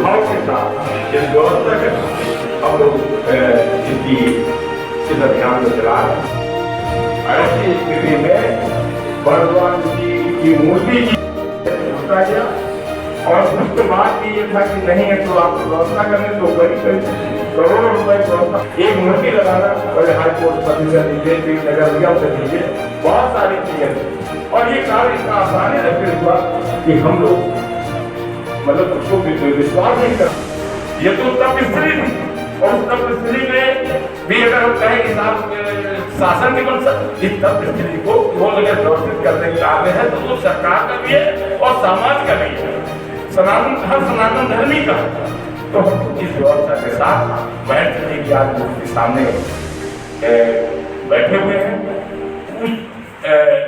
भाव के साथ इस व्यवस्था के हम लोग इसकी इस अभियान को चला रहे हैं। ऐसी स्थिति में भगवान जी की मूर्ति की उठा गया और उसके बाद भी ये था कि नहीं है तो आप व्यवस्था करें तो करीब करोड़ों रुपए की व्यवस्था, एक मूर्ति लगाना बड़े हाईकोर्ट प्रतिशत दीजिए, नगर निगम से दीजिए, बहुत सारी चीजें। और ये कार्य इतना आसानी से फिर हुआ कि हम लोग मतलब उसको विश्वास नहीं कर। ये तो तब स्थिति थी और उस तब स्थिति में भी अगर हम कहें कि शासन की मंशा इस तब स्थिति को वो अगर व्यवस्थित करने के कार्य है तो वो सरकार का भी है और समाज का भी है, हर सनातन धर्मी का। तो हम इस व्यवस्था के साथ महंत जी की आज मूर्ति सामने बैठे हुए हैं।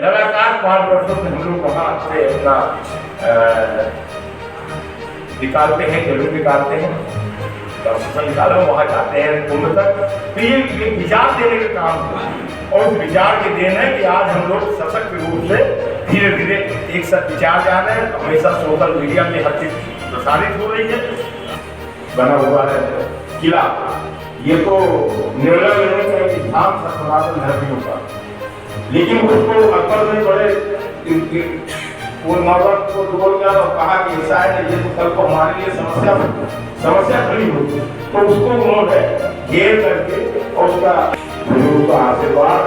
लगातार 5 वर्षों से हम लोग वहाँ से अपना निकालते हैं, जरूर निकालते हैं, दर्शन निकालो वहाँ जाते हैं कुंभ तक। तो ये विचार देने का काम है और उस विचार के देन है कि आज हम लोग सशक्त रूप से धीरे धीरे एक साथ विचार जा रहे हैं। हमेशा सोशल मीडिया में हर चीज प्रसारित हो रही है। बना हुआ है किला, ये तो निर्णय लेने का एक सिद्धांत सनातन धर्मियों का, लेकिन उसको अकबर में बड़े वो नौबत को बोल गया और कहा कि ऐसा है ये तो कल को हमारे लिए समस्या खड़ी होगी। तो उसको उन्होंने घेर करके और उसका गुरु का आशीर्वाद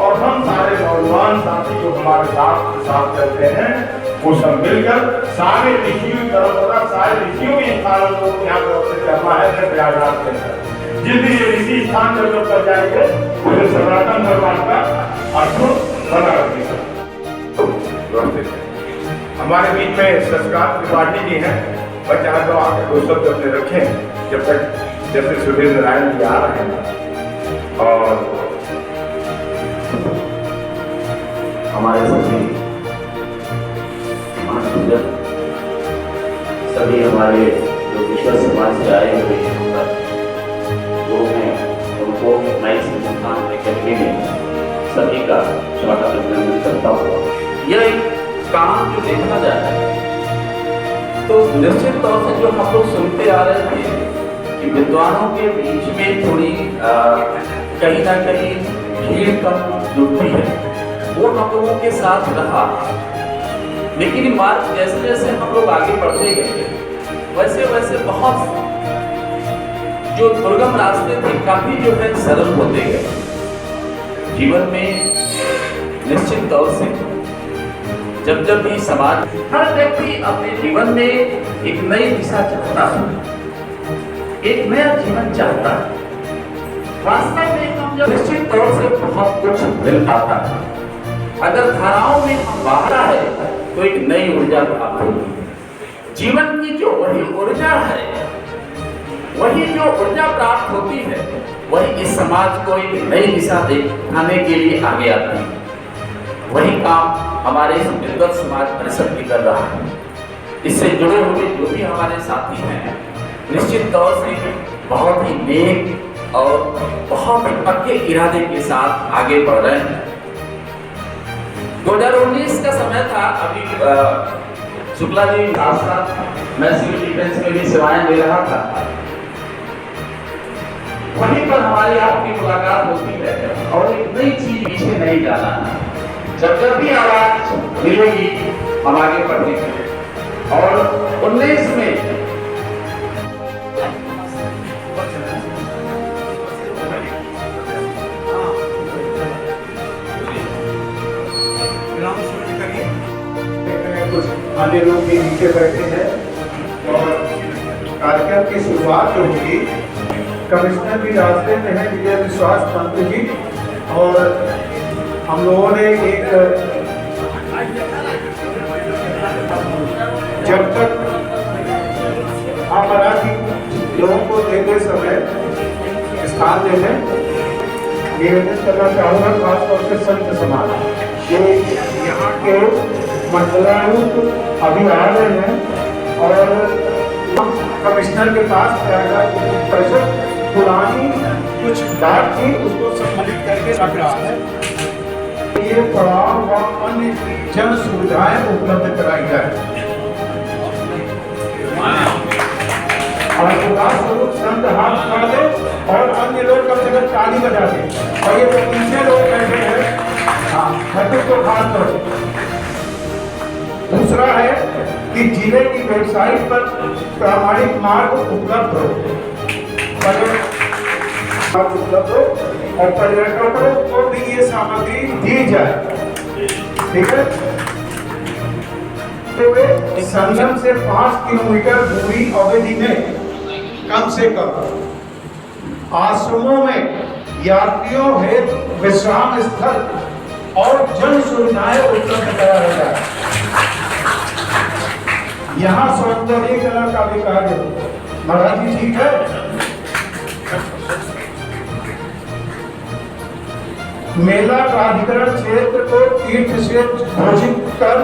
और हम सारे नौजवान साथी जो हमारे साथ चलते हैं वो सब मिलकर सारे ऋषियों की परंपरा, सारे ऋषियों के स्थानों को यहाँ व्यवस्थित करना है प्रयागराज के अंदर। जिस दिन ये ऋषि स्थान डेवलप कर जाएंगे उसे सनातन भगवान का अर्थ बना रखेगा। हमारे बीच में संस्कार त्रिपाठी जी हैं, मैं चाहता हूँ आगे 2 शब्द अपने रखें जब तक जैसे सुधीर नारायण जी आ रहे हैं। और हमारे सभी हमारे जो विश्व समाज से आए हुए लोग हैं उनको नई संस्थान अकेडमी में सभी का स्वागत अभिनंदन करता हूँ। यह एक काम जो देखा जाए तो निश्चित तौर से जो हम लोग सुनते आ रहे थे कि विद्वानों के बीच में थोड़ी कहीं ना कहीं भीड़ कम जुटती है, वो हम लोगों के साथ रहा। लेकिन मार्ग जैसे जैसे हम लोग आगे बढ़ते गए वैसे वैसे बहुत जो दुर्गम रास्ते थे काफी जो है सरल होते गए। जीवन में निश्चित तौर से जब भी समाज हर व्यक्ति अपने जीवन में एक नई दिशा चाहता है, एक नया जीवन चाहता है। वास्तव में हम जब निश्चित तौर से बहुत कुछ मिल पाता है, अगर धाराओं में हम बाहर है तो एक नई ऊर्जा प्राप्त होती है। जीवन की जो वही ऊर्जा है, वही जो ऊर्जा प्राप्त होती है, वही इस समाज को एक नई दिशा दिखाने के लिए आगे आती है। वही काम हमारे विद्वत समाज परिषद भी कर रहा है। इससे जुड़े हुए जो भी हमारे साथी हैं निश्चित तौर से बहुत ही नेक और बहुत ही पक्के इरादे के साथ आगे बढ़ रहे हैं। 2019 का समय था, अभी शुक्ला जी साथ साथ मैं सिविल डिफेंस में भी सेवाएं दे रहा था। वहीं पर हमारी आपकी मुलाकात होती है और एक नई चीज पीछे नहीं जाना है। जब भी आवाज मिलेगी हम आगे बढ़ेंगे। और 19 में कुछ अन्य लोग भी नीचे बैठे हैं और कार्यक्रम की शुरुआत जो होगी कमिश्नर भी रास्ते में है विजय विश्वास पंत जी, और हम लोगों ने एक जब तक मराठी लोगों को देते समय स्थान देने निवेदन करना चाहूँगा, खासतौर से संत समाज जो यहाँ के मंडलायुक्त अभी आ रहे हैं और कमिश्नर के पास परिषद पुरानी कुछ बात थी उसको सम्मिलित करके रख रहा है। ये पड़ाव व अन्य जन सुविधाएं उपलब्ध कराई जाए। और उदास स्वरूप संत हाथ उठा दे और अन्य लोग कम से कम ताली बजा दे। और ये जो पीछे लोग बैठे हैं, हाँ, खट्टू को खास करो। दूसरा है कि जिले की वेबसाइट पर प्रामाणिक मार्ग उपलब्ध हो, उपलब्ध हो और पर्यटकों को भी ये सामग्री दी जाए। ठीक है, संगम से 5 किलोमीटर दूरी अवधि में कम से कम आश्रमों में यात्रियों हेतु विश्राम स्थल और जन सुविधाएं उपलब्ध कराया जाए। यहाँ सौंदर्यीकरण का भी कार्य हो। महाराज जी ठीक है। मेला प्राधिकरण क्षेत्र को तीर्थ से घोषित कर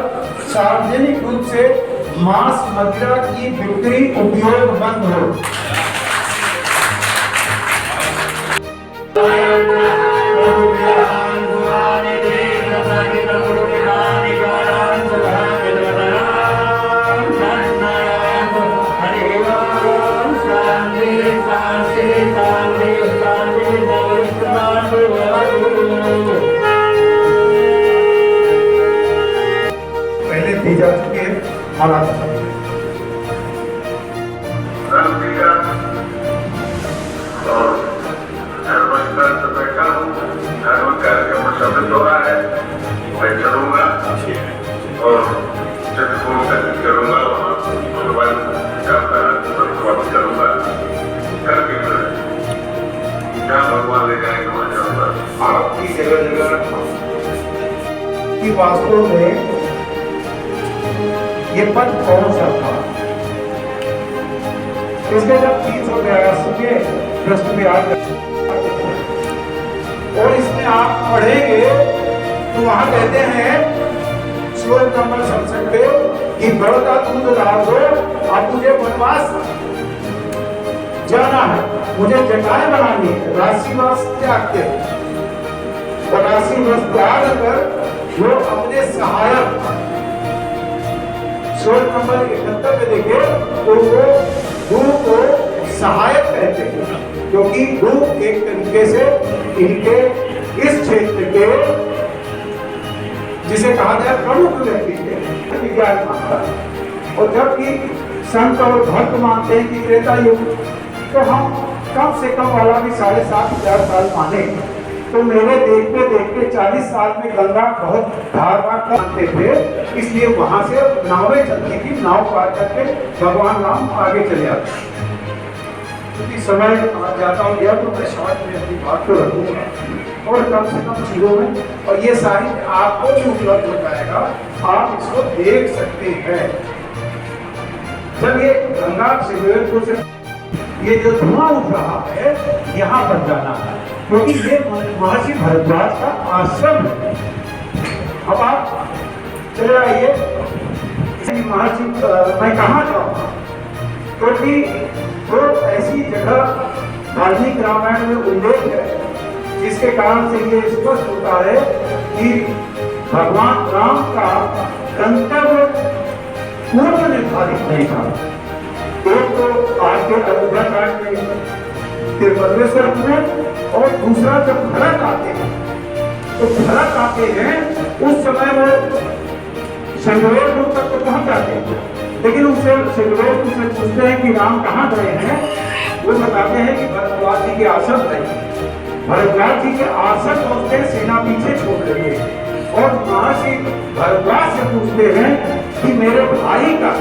सार्वजनिक रूप से मांस मदिरा की बिक्री उपयोग बंद हो। पहले दी जा चुकी है महाराज। बैठा हूँ, धार्मिक कार्यक्रम सम्मिलित हो रहा है, मैं चलूंगा और करूंगा, भगवान का करूंगा, करके जहाँ भगवान ले जाएंगे वहाँ जाऊंगा। आपकी जगह जगह कि वास्तव में ये पद कौन सा था? इसके जब 382 के प्रश्न में और इसमें आप पढ़ेंगे तो वहां कहते हैं श्लोक नंबर 67 पे कि बड़का दूध लाओ, अब मुझे वनवास जाना है, मुझे जटाएं बनानी है, राशि वश त्याग के, और राशि वश त्याग कर जो अपने सहायक श्लोक नंबर 71 पे देखे तो वो गुरु को सहायक कहते हैं, क्योंकि गुरु एक तरीके से इनके इस क्षेत्र के जिसे कहा जाए प्रमुख व्यक्ति के विज्ञान मानता है। और जबकि संत और भक्त मानते हैं कि त्रेता युग, तो हम कम से कम वाला भी 7,500 साल माने। तो मेरे देखते 40 साल में गंगा बहुत धारवार मानते थे, इसलिए वहां से नावें चलती थी, नाव पार करके भगवान राम आगे चले आते। क्योंकि समय ज्यादा हो गया तो मैं शॉर्ट में अपनी बात को रखूंगा और कम से कम चीजों में, और ये साहित्य आपको भी उपलब्ध हो जाएगा, आप इसको देख सकते हैं। जब ये गंगा शिवपुर से ये जो धुआं उठ रहा है यहाँ पर जाना है, क्योंकि ये महर्षि भारद्वाज का आश्रम है। अब आप चले आइए महर्षि मैं कहाँ जाऊँगा, क्योंकि तो ऐसी जगह वाल्मीकि रामायण में उल्लेख है जिसके कारण से ये स्पष्ट होता है कि भगवान राम का गंतव्य पूर्व निर्धारित नहीं था। एक तो आज के अयोध्या कांड में तिरुपतिश्वर कुएं, और दूसरा जब भरत आते हैं तो भरत आते हैं उस समय वो संगवेर तक तो पहुंच जाते हैं, लेकिन उनसे संगवेर से पूछते हैं कि राम कहाँ गए हैं, वो बताते हैं कि भरद्वाज जी के आसन रहे। भरद्वाज जी के आसन पहुंचते सेना पीछे छोड़ देते हैं और महर्षि भरद्वाज से पूछते हैं कि मेरे भाई का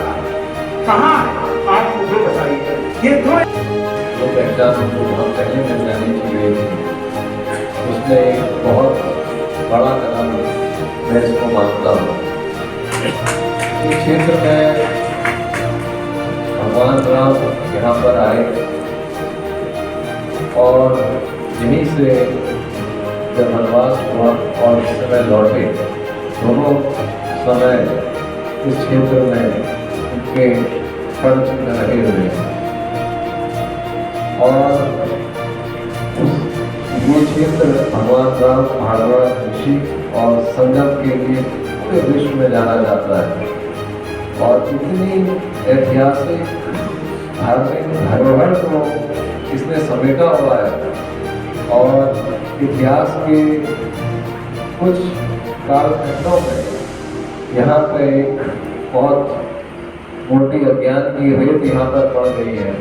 कहाँ है, आप मुझे बताइए। ये दो पहचान को बहुत पहले मिल जानी चाहिए थी, उसमें एक बहुत बड़ा कदम मैं इसको मानता हूँ। इस क्षेत्र में भगवान राम यहाँ पर आए और यहीं से जब वनवास हुआ और इस समय लौटे, दोनों समय इस क्षेत्र में उनके पद चिन्ह रहे हुए हैं। और ये क्षेत्र भगवान राम भारद्वाज ऋषि और संगम के लिए पूरे विश्व में जाना जाता है। और इतनी ऐतिहासिक धार्मिक धरोहर को इसने समेटा हुआ है और इतिहास के कुछ कालखंडों में यहाँ पे बहुत मोटी अज्ञान की रेत यहाँ पर पड़ गई है।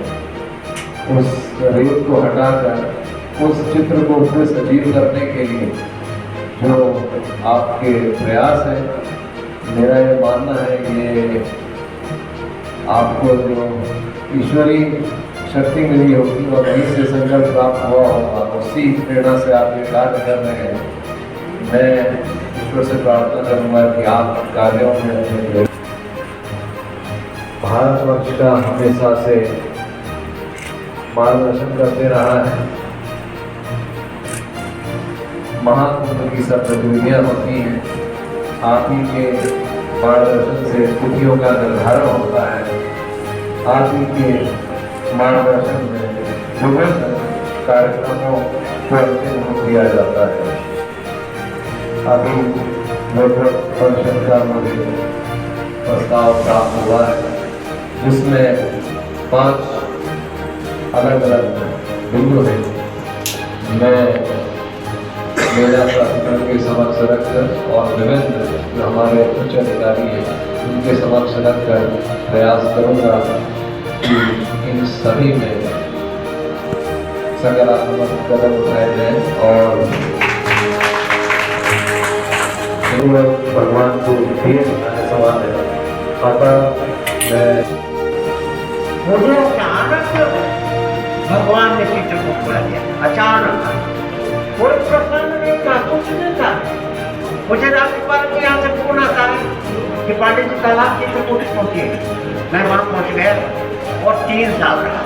उस रेत को हटाकर उस चित्र को फिर सजीव करने के लिए जो आपके प्रयास है, मेरा ये मानना है कि आपको जो ईश्वरीय शक्ति मिली होगी और वहीं से संकल्प प्राप्त हुआ होगा, उसी प्रेरणा से आप ये कार्य कर रहे हैं। मैं ईश्वर से प्रार्थना करूँगा कि आप कार्यों में अपने भारतवर्ष का हमेशा से मार्गदर्शन करते रहा है। महाकुंभ की सब गतिविधियाँ होती हैं, आप ही के मार्गदर्शन से तिथियों का निर्धारण होता है, आप ही के मार्गदर्शन में विभिन्न कार्यक्रमों को अंतिम रूप दिया जाता है। अभी नेतृत्व परिषद का मुझे प्रस्ताव प्राप्त हुआ है, जिसमें 5 अलग अलग बिंदु हैं। मैं मेरा प्राधिकरण के समक्ष रखकर और विभिन्न जो हमारे उच्च अधिकारी हैं उनके समक्ष रखकर प्रयास करूंगा कि इन सभी में सकारात्मक कदम उठाए जाएं और भगवान को ढेर सवाल है। अतः मुझे अचानक भगवान ने चित्रकूट बुला दिया, अचानक, कोई प्रसन्न नहीं था, कुछ नहीं था। मुझे राज्यपाल के यहाँ से फोन आता है कि पांडे जी कल आप चित्रकूट पहुंचे। मैं वहाँ पहुँच गया और 3 साल रहा।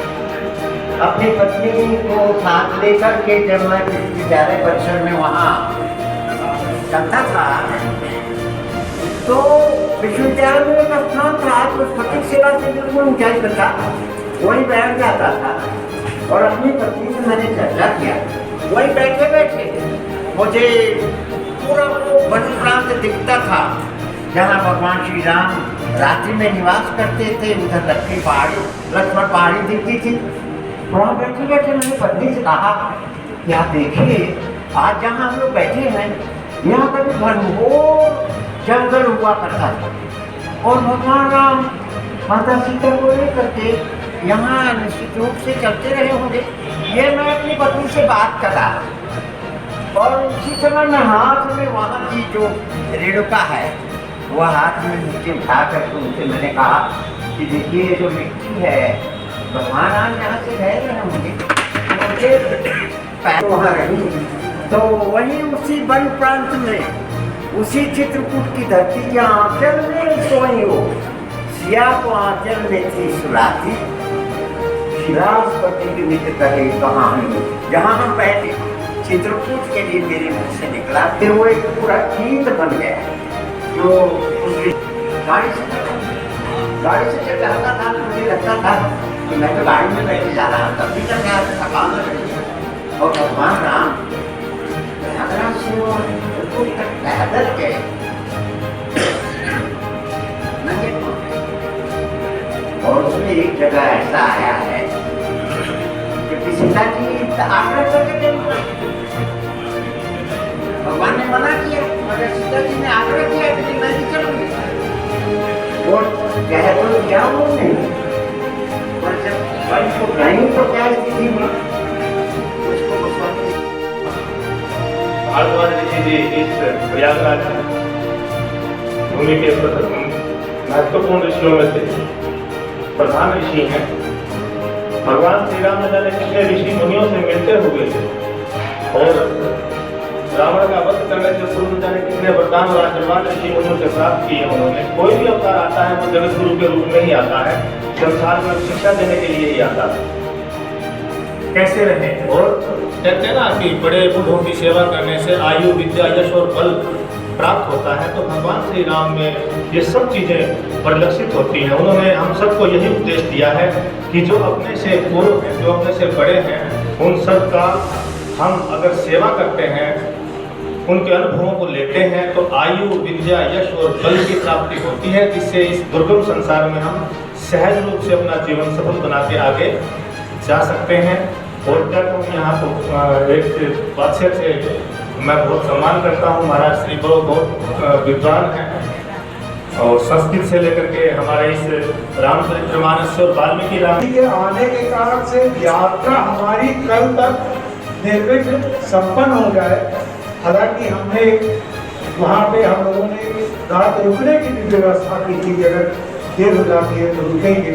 अपनी पत्नी को साथ लेकर के जब मैं विद्यालय परिसर में वहाँ चलता था तो विश्वविद्यालय में एक स्थान था, तो फटिक सेवा से बिल्कुल ऊंचाई पर था, वहीं बैठ जाता था और अपनी पत्नी से मैंने चर्चा किया। वहीं बैठे बैठे मुझे पूरा वो वन प्रांत दिखता था जहाँ भगवान श्री राम रात्रि में निवास करते थे। उधर लक्ष्मण पहाड़ी दिखती थी। वहाँ बैठे बैठे मैंने पत्नी से कहा कि आप देखिए, आज जहाँ हम लोग बैठे हैं यहाँ कभी घनघोर जंगल हुआ करता था और भगवान राम माता सीता को लेकर के यहाँ निश्चित रूप से चलते रहे होंगे। ये मैं अपनी पत्नी से बात कर रहा और उसी समय में हाथ में वहाँ की जो रेणुका है वह हाथ में नीचे उठा करके उनसे मैंने कहा कि देखिए जो मिट्टी है भगवान राम यहाँ से गए रहे होंगे, पैर वहाँ रही तो वही उसी वन प्रांत में उसी चित्रकूट की धरती के आंचल में सोई हो। सिया को आंचल में थी सुलाती, शिलास्पति के मित्र कहे कहानी। जहाँ हम पहले चित्रकूट के लिए मेरे मुख से निकला, फिर वो एक पूरा गीत बन गया जो गाड़ी से चल रहा था। मुझे लगता था कि मैं तो गाड़ी में बैठे जा रहा तब भी चल गया, थकान लगी और भगवान राम पैदल के और उसमें एक जगह ऐसा आया है कि सीता जी आग्रह करके भगवान ने मना किया, मगर सीता जी ने आग्रह किया कि मैं नहीं चलूंगी। और कह तो क्या नहीं, पर जब को कहीं तो क्या स्थिति में भारद्वाज ऋषि जी इस प्रयागराज भूमि के महत्वपूर्ण ऋषियों में से प्रधान ऋषि हैं। भगवान श्री राम ने जाने कितने ऋषि मुनियों से मिलते हुए और रावण का वध करने से पूर्व जाने कितने वरदान और आशीर्वाद ऋषि मुनियों से प्राप्त किए। उन्होंने कोई भी अवतार आता है वो जगत गुरु के रूप में ही आता है, संसार में शिक्षा देने के लिए ही आता है। कैसे रहे और कहते हैं ना कि बड़े बूढ़ों की सेवा करने से आयु विद्या यश और बल प्राप्त होता है। तो भगवान श्री राम में ये सब चीज़ें परिलक्षित होती हैं। उन्होंने हम सबको यही उपदेश दिया है कि जो अपने से पूर्व हैं, जो अपने से बड़े हैं, उन सब का हम अगर सेवा करते हैं, उनके अनुभवों को लेते हैं तो आयु विद्या यश और बल की प्राप्ति होती है, जिससे इस दुर्गम संसार में हम सहज रूप से अपना जीवन सफल बना के आगे जा सकते हैं। और क्या कहूँ, यहाँ तो एक बादशाह से मैं बहुत सम्मान करता हूँ। महाराज श्री बहुत विद्वान हैं और संस्कृत से लेकर के हमारे इस रामचरितमानस और वाल्मीकि राम के आने के कारण से यात्रा हमारी कल तक निर्विघ्न संपन्न हो जाए। हालांकि हमने वहाँ पे हम लोगों ने रात रुकने की भी व्यवस्था की थी, अगर देर हो जाती है तो रुकेंगे।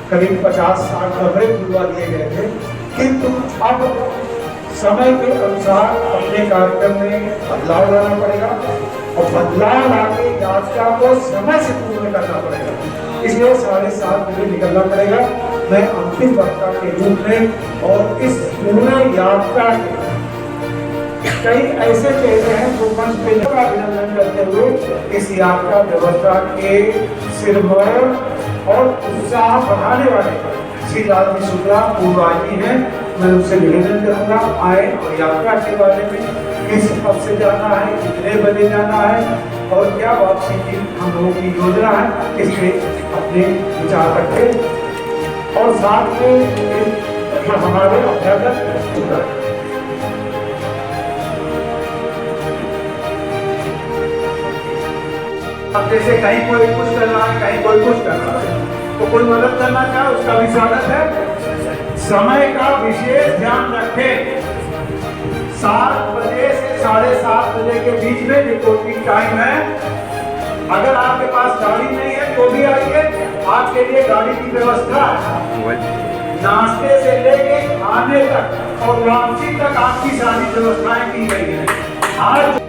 करीब 50-60 कमरे खुलवा दिए गए थे, किंतु अब समय के अनुसार अपने कार्यक्रम में बदलाव लाना पड़ेगा और बदलाव लाके यात्रा को समय से पूर्ण करना पड़ेगा। इसलिए 7:30 बजे निकलना पड़ेगा। मैं अंतिम वक्ता के रूप में और इस पूरे यात्रा के कई ऐसे चेहरे हैं जो मंच पे अभिनंदन करते हुए इस यात्रा व्यवस्था के सिरमौर और उत्साह बढ़ाने वाले श्री लालजी शुक्ला पूर्वाजी हैं। मैं उनसे निवेदन करूंगा, आए और यात्रा के बारे में किस पथ से जाना है, कितने बजे जाना है और क्या वापसी की हम लोगों की योजना है, इस पे अपने विचार रखें। और साथ में हमारे अभ्यागत अब जैसे कहीं कोई कुछ कर रहा है, कहीं कोई कुछ कर रहा है, तो कोई मदद करना चाहे उसका भी स्वागत है। समय का विशेष ध्यान रखें। 7 बजे से 7:30 बजे के बीच में रिपोर्टिंग टाइम है। अगर आपके पास गाड़ी नहीं है तो भी आइए, आपके लिए गाड़ी की व्यवस्था है। नाश्ते से लेके खाने तक और वापसी तक आपकी सारी व्यवस्थाएं की गई है। आज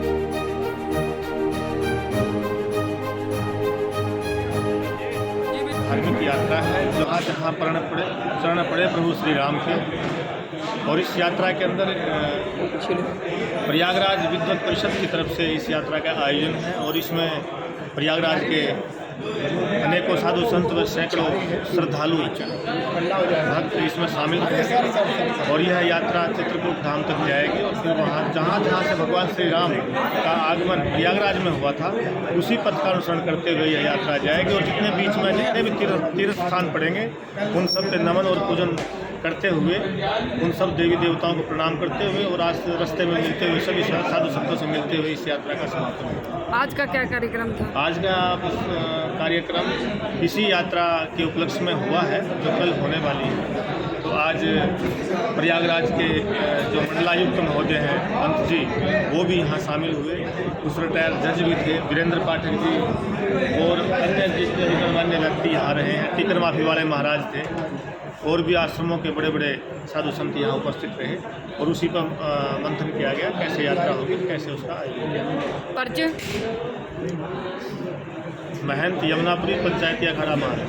धार्मिक यात्रा है जहाँ जहाँ शरण पड़े प्रभु श्री राम के। और इस यात्रा के अंदर प्रयागराज विद्वत परिषद की तरफ से इस यात्रा का आयोजन है और इसमें प्रयागराज के अनेकों साधु संत व सैकड़ों श्रद्धालु भक्त इसमें शामिल हैं। और यह यात्रा चित्रकूट धाम तक जाएगी और फिर वहाँ जहाँ जहाँ से भगवान श्री राम का आगमन प्रयागराज में हुआ था उसी पथ का अनुसरण करते हुए यह यात्रा जाएगी। और जितने बीच में जितने भी तीर्थ स्थान पड़ेंगे उन सब पे नमन और पूजन करते हुए, उन सब देवी देवताओं को प्रणाम करते हुए और आज रास्ते में मिलते हुए सभी साधु संतों से मिलते हुए इस यात्रा का समापन होगा। आज का क्या कार्यक्रम था? आज का कार्यक्रम इसी यात्रा के उपलक्ष्य में हुआ है जो कल होने वाली है। तो आज प्रयागराज के जो मंडलायुक्त महोदय हैं पंत जी, वो भी यहाँ शामिल हुए। उस रिटायर जज भी थे वीरेंद्र पाठक जी और अन्य जितने भी गणमान्य व्यक्ति यहाँ रहे हैं। टीकर माफी वाले महाराज थे और भी आश्रमों के बड़े बड़े साधु संत यहाँ उपस्थित रहे और उसी पर मंथन किया गया कैसे यात्रा होगी, कैसे उसका आयोजन किया गया। परिचय महंत यमुनापुरी पंचायती अखाड़ा महाराज।